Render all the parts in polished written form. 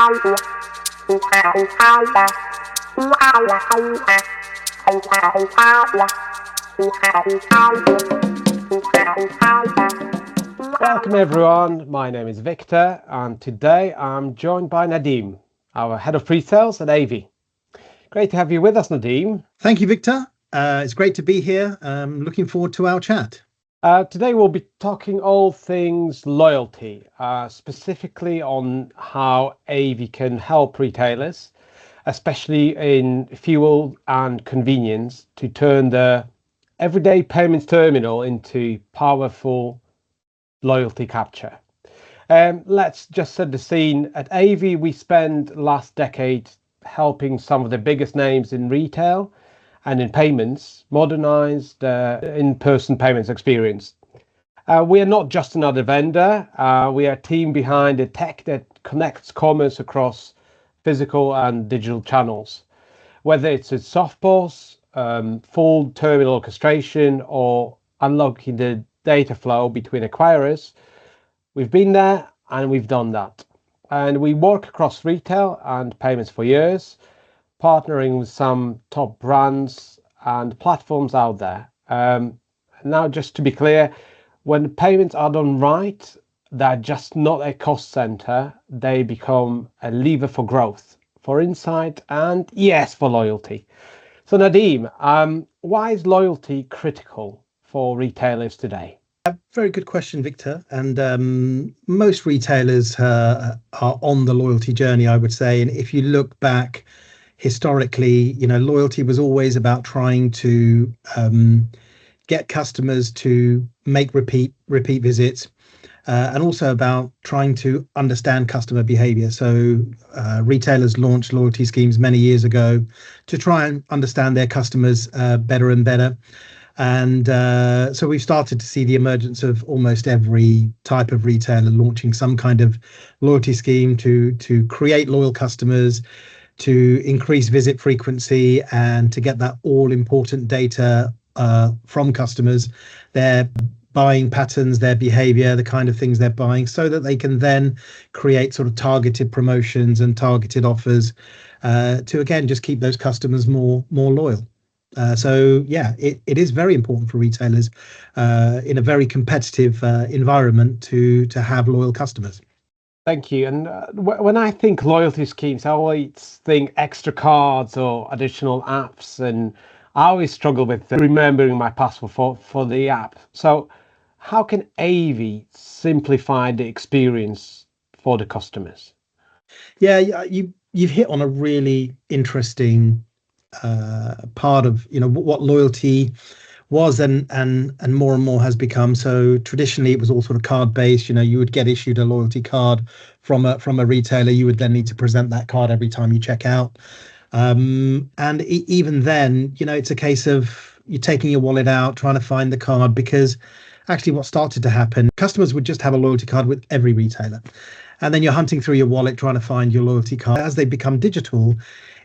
Welcome everyone, my name is Victor and today I'm joined by Nadim, our head of pre-sales at Aevi. Great to have you with us, Nadim. Thank you, Victor. It's great to be here. Looking forward to our chat. Today we'll be talking all things loyalty, specifically on how Aevi can help retailers, especially in fuel and convenience, to turn the everyday payments terminal into powerful loyalty capture. Let's just set the scene. At Aevi, we spent last decade helping some of the biggest names in retail and in payments modernize the in-person payments experience. We are not just another vendor. We are a team behind the tech that connects commerce across physical and digital channels. Whether it's a soft POS, full terminal orchestration, or unlocking the data flow between acquirers, we've been there and we've done that. And we work across retail and payments for years, partnering with some top brands and platforms out there. Now, just to be clear, when payments are done right, they're just not a cost center. They become a lever for growth, for insight, and yes, for loyalty. So Nadim, why is loyalty critical for retailers today? Very good question, Victor. And most retailers are on the loyalty journey, I would say. And if you look back historically, loyalty was always about trying to get customers to make repeat visits, and also about trying to understand customer behavior. So retailers launched loyalty schemes many years ago to try and understand their customers better and better. And so we've started to see the emergence of almost every type of retailer launching some kind of loyalty scheme to create loyal customers, to increase visit frequency, and to get that all important data from customers, their buying patterns, their behavior, the kind of things they're buying, so that they can then create sort of targeted promotions and targeted offers to, again, just keep those customers more loyal. So yeah, it is very important for retailers in a very competitive environment to have loyal customers. Thank you. And when I think loyalty schemes, I always think extra cards or additional apps, and I always struggle with remembering my password for the app. So how can Aevi simplify the experience for the customers? Yeah, you've hit on a really interesting part of what loyalty was and more has become. So traditionally it was all sort of card based. You would get issued a loyalty card from a retailer. You would then need to present that card every time you check out, and even then, it's a case of you taking your wallet out, trying to find the card, because actually what started to happen, customers would just have a loyalty card with every retailer, and then you're hunting through your wallet trying to find your loyalty card. As they become digital,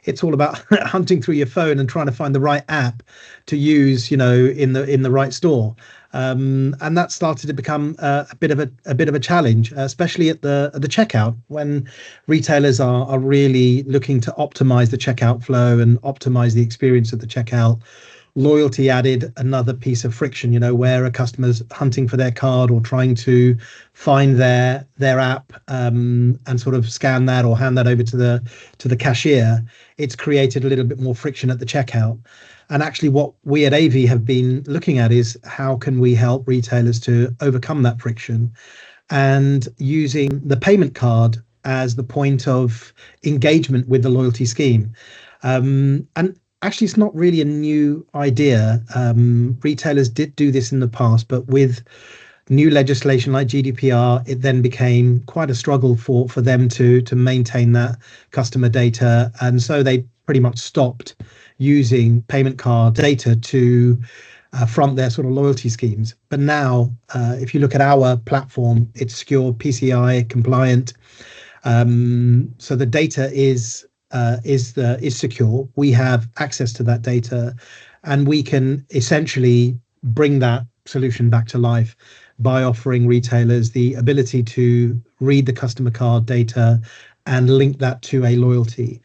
it's all about hunting through your phone and trying to find the right app to use, in the right store. And that started to become a bit of a challenge, especially at the checkout, when retailers are really looking to optimize the checkout flow and optimize the experience at the checkout. Loyalty added another piece of friction, where a customer's hunting for their card or trying to find their app and sort of scan that or hand that over to the cashier. It's created a little bit more friction at the checkout. And actually what we at Aevi have been looking at is how can we help retailers to overcome that friction, and using the payment card as the point of engagement with the loyalty scheme. And actually, it's not really a new idea. Retailers did do this in the past, but with new legislation like GDPR, it then became quite a struggle for them to maintain that customer data. And so they pretty much stopped using payment card data to front their sort of loyalty schemes. But now, if you look at our platform, it's secure, PCI compliant. So the data is secure. We have access to that data, and we can essentially bring that solution back to life by offering retailers the ability to read the customer card data and link that to a loyalty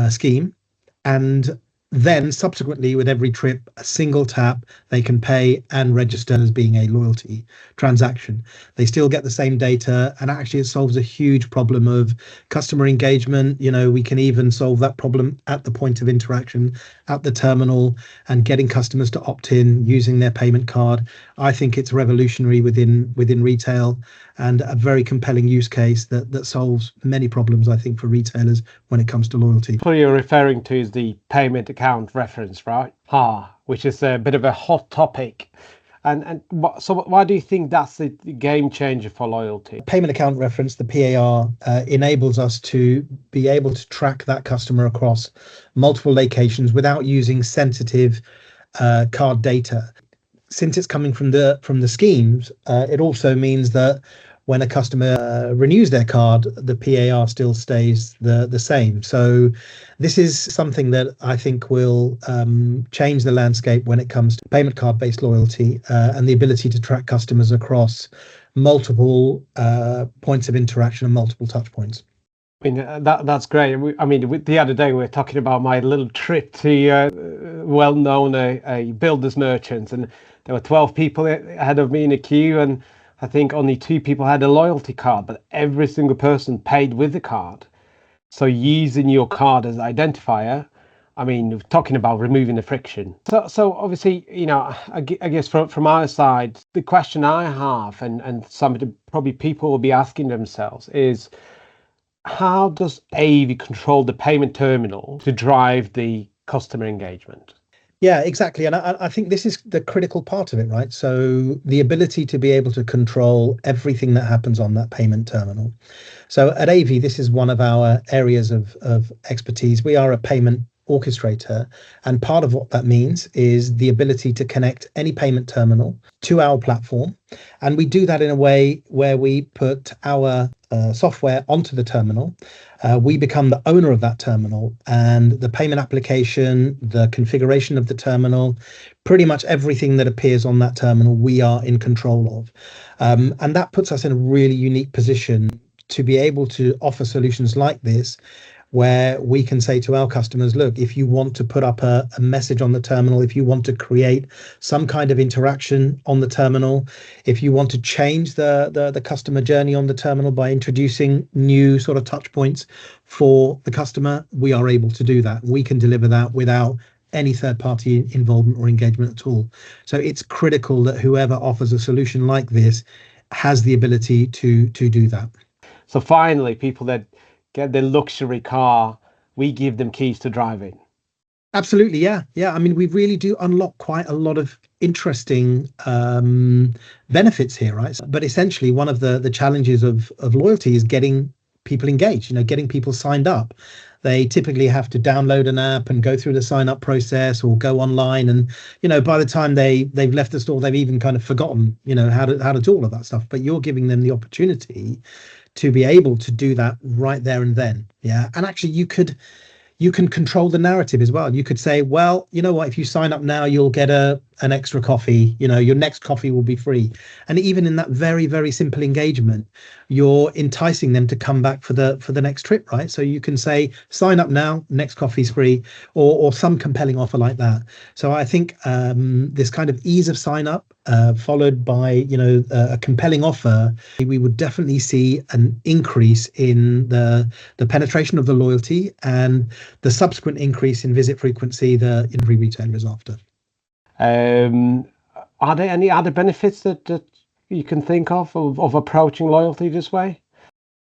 scheme. And then subsequently, with every trip, a single tap, they can pay and register as being a loyalty transaction. They still get the same data, and actually it solves a huge problem of customer engagement. We can even solve that problem at the point of interaction at the terminal and getting customers to opt in using their payment card. I think it's revolutionary within retail, and a very compelling use case that solves many problems, I think, for retailers when it comes to loyalty. What you're referring to is the payment account reference, right? Which is a bit of a hot topic. So why do you think that's the game changer for loyalty? Payment account reference, the PAR, enables us to be able to track that customer across multiple locations without using sensitive card data. Since it's coming from the schemes, it also means that when a customer renews their card, the PAR still stays the same. So this is something that I think will change the landscape when it comes to payment card-based loyalty and the ability to track customers across multiple points of interaction and multiple touch points. I mean, that's great. The other day we were talking about my little trip to well-known a builder's merchant, and there were 12 people ahead of me in a queue, and I think only 2 people had a loyalty card, but every single person paid with the card. So using your card as identifier, talking about removing the friction. So obviously, I guess from our side, the question I have, and something probably people will be asking themselves is, how does Aevi control the payment terminal to drive the customer engagement? Yeah, exactly. And I think this is the critical part of it, right? So the ability to be able to control everything that happens on that payment terminal. So at Aevi, this is one of our areas of expertise. We are a payment orchestrator, and part of what that means is the ability to connect any payment terminal to our platform. And we do that in a way where we put our software onto the terminal. We become the owner of that terminal, and the payment application, the configuration of the terminal, pretty much everything that appears on that terminal, we are in control of. And that puts us in a really unique position to be able to offer solutions like this, where we can say to our customers, look, if you want to put up a message on the terminal, if you want to create some kind of interaction on the terminal, if you want to change the customer journey on the terminal by introducing new sort of touch points for the customer, we are able to do that. We can deliver that without any third-party involvement or engagement at all. So it's critical that whoever offers a solution like this has the ability to do that. So finally, people that get the luxury car, we give them keys to driving. Absolutely, yeah. We really do unlock quite a lot of interesting benefits here, right? But essentially, one of the challenges of loyalty is getting people engaged, getting people signed up. They typically have to download an app and go through the sign up process, or go online, and by the time they've left the store, they've even kind of forgotten how to do all of that stuff. But you're giving them the opportunity to be able to do that right there and then. Yeah. And actually you can control the narrative as well. You could say, well, you know what, if you sign up now, you'll get an extra coffee, your next coffee will be free. And even in that very, very simple engagement, you're enticing them to come back for the next trip, right? So you can say, sign up now, next coffee's free, or some compelling offer like that. So I think this kind of ease of sign up, followed by a compelling offer, we would definitely see an increase in the penetration of the loyalty and the subsequent increase in visit frequency that every retailer is after. Are there any other benefits that you can think of approaching loyalty this way?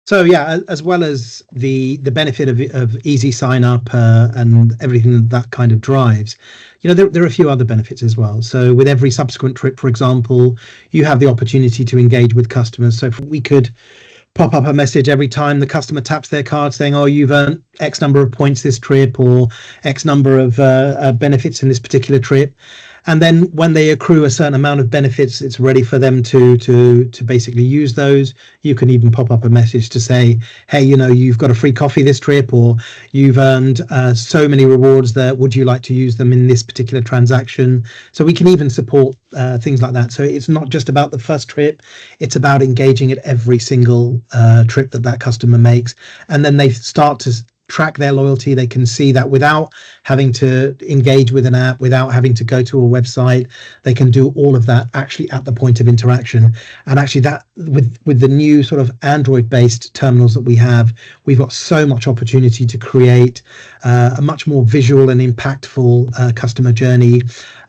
So yeah, as well as the benefit of easy sign up and everything that kind of drives, there are a few other benefits as well. So with every subsequent trip, for example, you have the opportunity to engage with customers. So if we could pop up a message every time the customer taps their card saying, oh, you've earned X number of points this trip, or X number of benefits in this particular trip. And then when they accrue a certain amount of benefits, it's ready for them to basically use those. You can even pop up a message to say, hey, you've got a free coffee this trip, or you've earned so many rewards that would you like to use them in this particular transaction? So we can even support things like that. So it's not just about the first trip, it's about engaging at every single trip that customer makes. And then they start to track their loyalty. They can see that without having to engage with an app, without having to go to a website. They can do all of that actually at the point of interaction. And actually that with the new sort of Android based terminals that we have, we've got so much opportunity to create a much more visual and impactful customer journey,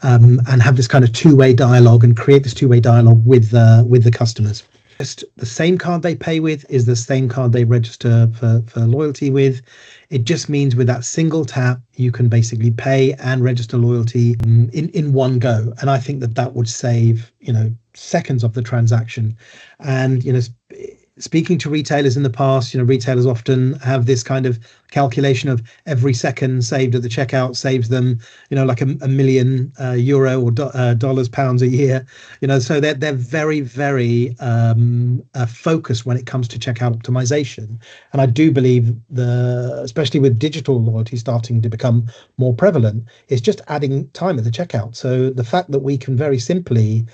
and have this kind of two-way dialogue and create this two-way dialogue with the customers. Just the same card they pay with is the same card they register for loyalty with. It just means with that single tap, you can basically pay and register loyalty in one go. And I think that would save, seconds of the transaction. And, speaking to retailers in the past, retailers often have this kind of calculation of every second saved at the checkout saves them, like a million euro or dollars, pounds a year. So they're very, very focused when it comes to checkout optimization. And I do believe especially with digital loyalty starting to become more prevalent, it's just adding time at the checkout. So the fact that we can very simply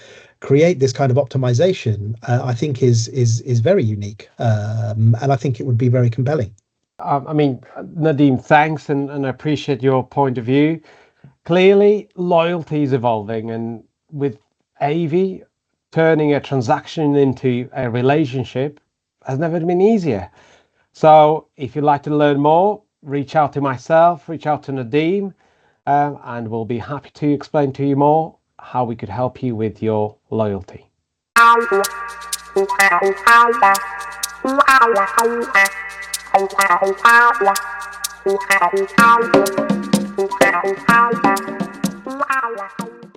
create this kind of optimization, I think is very unique, and I think it would be very compelling. Nadim, thanks, and I appreciate your point of view. Clearly, loyalty is evolving, and with Aevi, turning a transaction into a relationship has never been easier. So, if you'd like to learn more, reach out to myself, reach out to Nadim, and we'll be happy to explain to you more how we could help you with your loyalty.